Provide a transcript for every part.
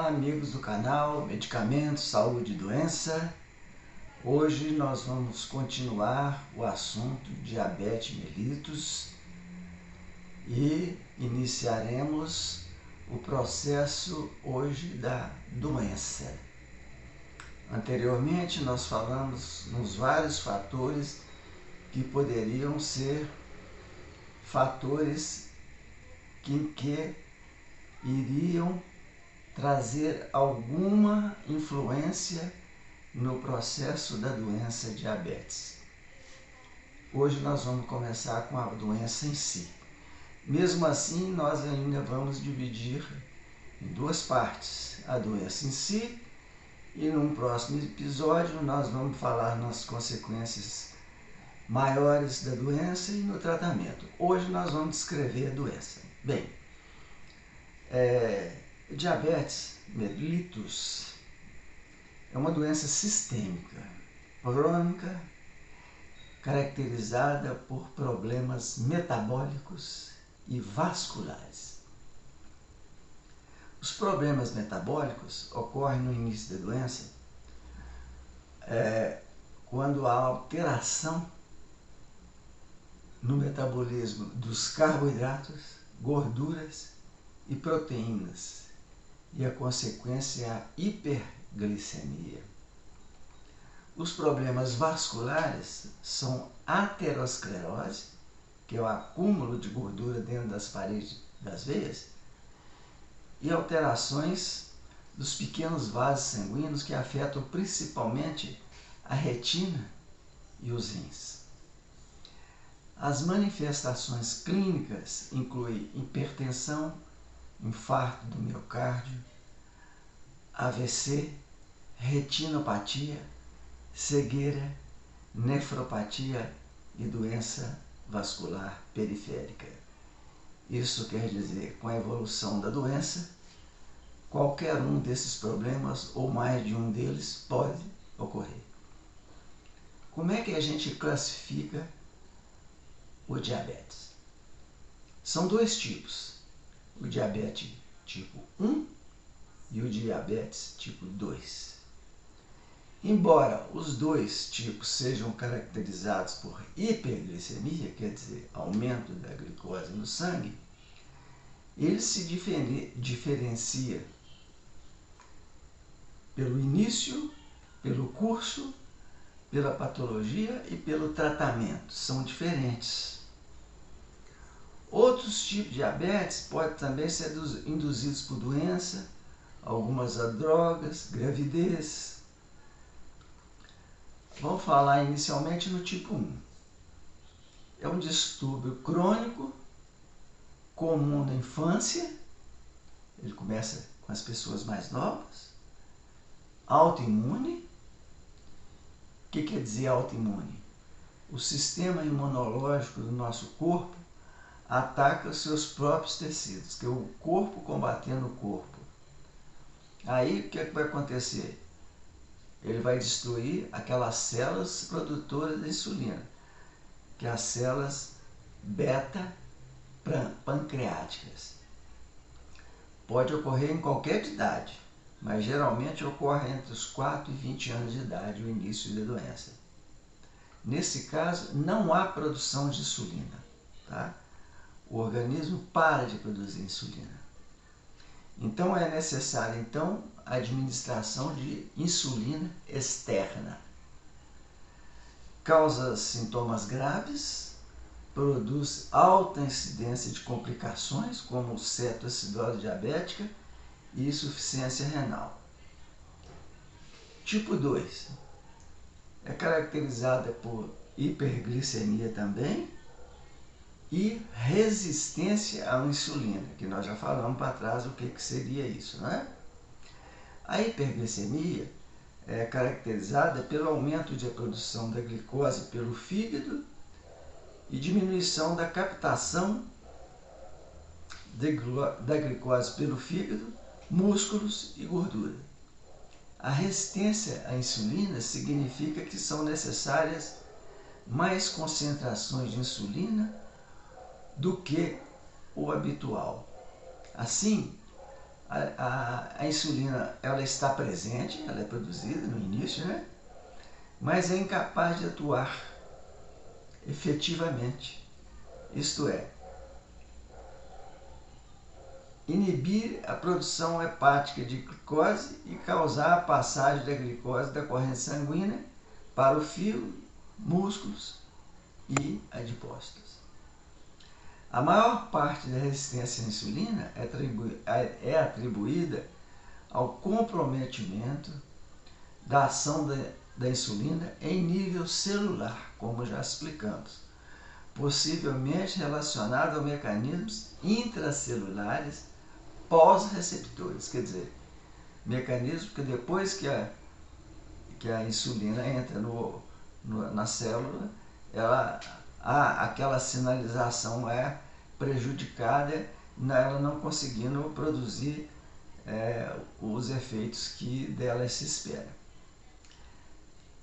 Olá, amigos do canal Medicamentos, Saúde e Doença. Hoje nós vamos continuar o assunto diabetes mellitus e iniciaremos o processo hoje da doença. Anteriormente nós falamos nos vários fatores que poderiam ser fatores que iriam trazer alguma influência no processo da doença diabetes. Hoje nós vamos começar com a doença em si. Mesmo assim, nós ainda vamos dividir em duas partes, a doença em si, e num próximo episódio nós vamos falar nas consequências maiores da doença e no tratamento. Hoje nós vamos descrever a doença. Bem, diabetes mellitus é uma doença sistêmica, crônica, caracterizada por problemas metabólicos e vasculares. Os problemas metabólicos ocorrem no início da doença quando há alteração no metabolismo dos carboidratos, gorduras e proteínas, e a consequência é a hiperglicemia. Os problemas vasculares são aterosclerose, que é o acúmulo de gordura dentro das paredes das veias, e alterações dos pequenos vasos sanguíneos que afetam principalmente a retina e os rins. As manifestações clínicas incluem hipertensão, infarto do miocárdio, AVC, retinopatia, cegueira, nefropatia e doença vascular periférica. Isso quer dizer, com a evolução da doença, qualquer um desses problemas ou mais de um deles pode ocorrer. Como é que a gente classifica o diabetes? São dois tipos, o diabetes tipo 1 e o diabetes tipo 2. Embora os dois tipos sejam caracterizados por hiperglicemia, quer dizer, aumento da glicose no sangue, eles se diferenciam pelo início, pelo curso, pela patologia e pelo tratamento. São diferentes. Outros tipos de diabetes podem também ser induzidos por doença, algumas drogas, gravidez. Vamos falar inicialmente no tipo 1. É um distúrbio crônico, comum na infância, ele começa com as pessoas mais novas, autoimune. O que quer dizer autoimune? O sistema imunológico do nosso corpo ataca os seus próprios tecidos, que é o corpo combatendo o corpo. Aí o que é que vai acontecer? Ele vai destruir aquelas células produtoras de insulina, que é as células beta-pancreáticas. Pode ocorrer em qualquer idade, mas geralmente ocorre entre os 4 e 20 anos de idade o início da doença. Nesse caso, não há produção de insulina, tá? O organismo para de produzir insulina. Então é necessária a administração de insulina externa. Causa sintomas graves, produz alta incidência de complicações como cetoacidose diabética e insuficiência renal. Tipo 2 é caracterizada por hiperglicemia também e resistência à insulina, que nós já falamos para trás o que seria isso, né? A hiperglicemia é caracterizada pelo aumento de produção da glicose pelo fígado e diminuição da captação da glicose pelo fígado, músculos e gordura. A resistência à insulina significa que são necessárias mais concentrações de insulina do que o habitual. Assim, A insulina, ela está presente, ela é produzida no início, né? Mas é incapaz de atuar efetivamente. Isto é, inibir a produção hepática de glicose e causar a passagem da glicose da corrente sanguínea para o fígado, músculos e adipócitos. A maior parte da resistência à insulina é atribuída ao comprometimento da ação da insulina em nível celular, como já explicamos, possivelmente relacionado a mecanismos intracelulares pós-receptores, quer dizer, mecanismos que depois que a insulina entra na célula, aquela sinalização é prejudicada, ela não conseguindo produzir os efeitos que dela se espera.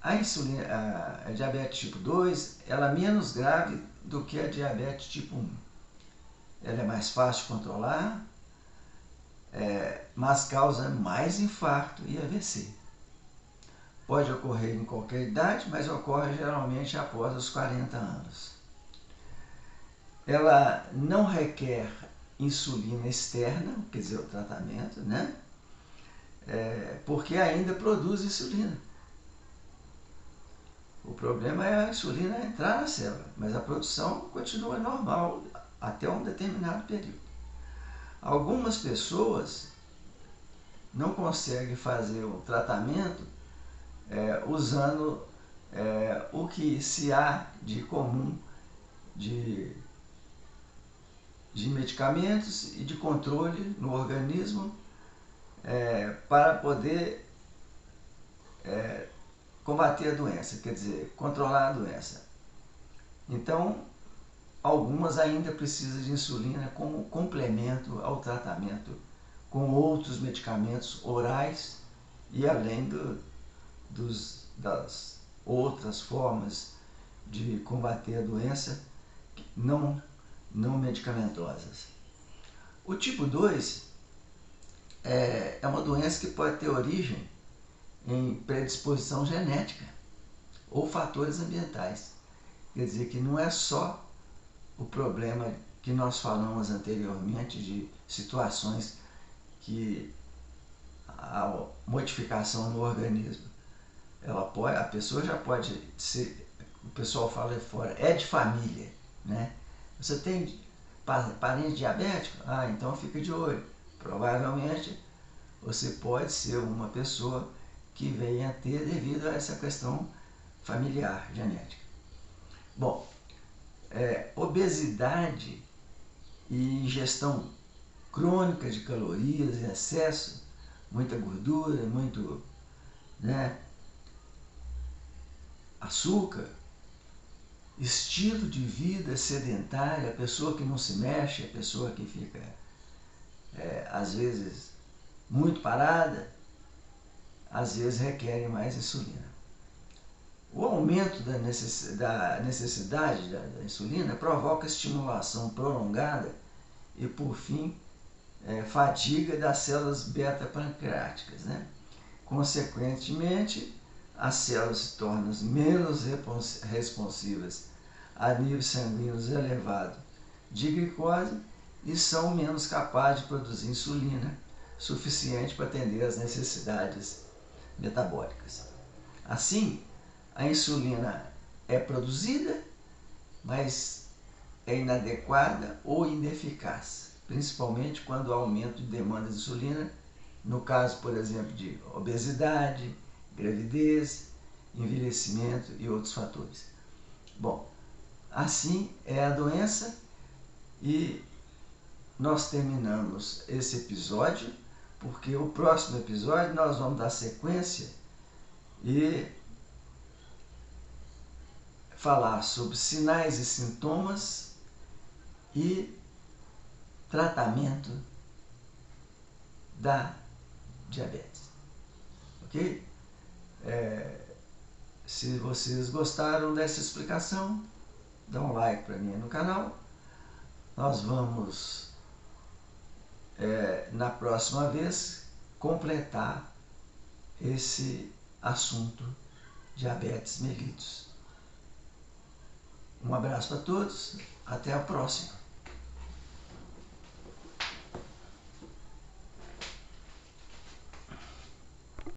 A diabetes tipo 2, ela é menos grave do que a diabetes tipo 1. Ela é mais fácil de controlar, mas causa mais infarto e AVC. Pode ocorrer em qualquer idade, mas ocorre geralmente após os 40 anos. Ela não requer insulina externa, quer dizer, o tratamento, né? Porque ainda produz insulina. O problema é a insulina entrar na célula, mas a produção continua normal até um determinado período. Algumas pessoas não conseguem fazer o tratamento usando o que se há de comum de medicamentos e de controle no organismo para poder combater a doença, quer dizer, controlar a doença. Então, algumas ainda precisam de insulina como complemento ao tratamento com outros medicamentos orais e além das outras formas de combater a doença não medicamentosas. O tipo 2 é uma doença que pode ter origem em predisposição genética ou fatores ambientais. Quer dizer que não é só o problema que nós falamos anteriormente de situações que a modificação no organismo, a pessoa já pode ser, o pessoal fala aí fora, é de família, né? Você tem parente diabético? Então fica de olho. Provavelmente você pode ser uma pessoa que venha a ter devido a essa questão familiar, genética. Bom, obesidade e ingestão crônica de calorias em excesso, muita gordura, muito açúcar, estilo de vida sedentário, a pessoa que não se mexe, a pessoa que fica, às vezes, muito parada, às vezes requerem mais insulina. O aumento da necessidade da insulina provoca estimulação prolongada e, por fim, fadiga das células beta-pancreáticas, né? Consequentemente, as células se tornam menos responsivas a níveis sanguíneos elevados de glicose e são menos capazes de produzir insulina suficiente para atender às necessidades metabólicas. Assim, a insulina é produzida, mas é inadequada ou ineficaz, principalmente quando há aumento de demanda de insulina, no caso, por exemplo, de obesidade, gravidez, envelhecimento e outros fatores. Bom, assim é a doença e nós terminamos esse episódio, porque o próximo episódio nós vamos dar sequência e falar sobre sinais e sintomas e tratamento da diabetes. Ok? Se vocês gostaram dessa explicação, dá um like para mim no canal. Nós vamos na próxima vez, completar esse assunto diabetes mellitus. Um abraço para todos, até a próxima.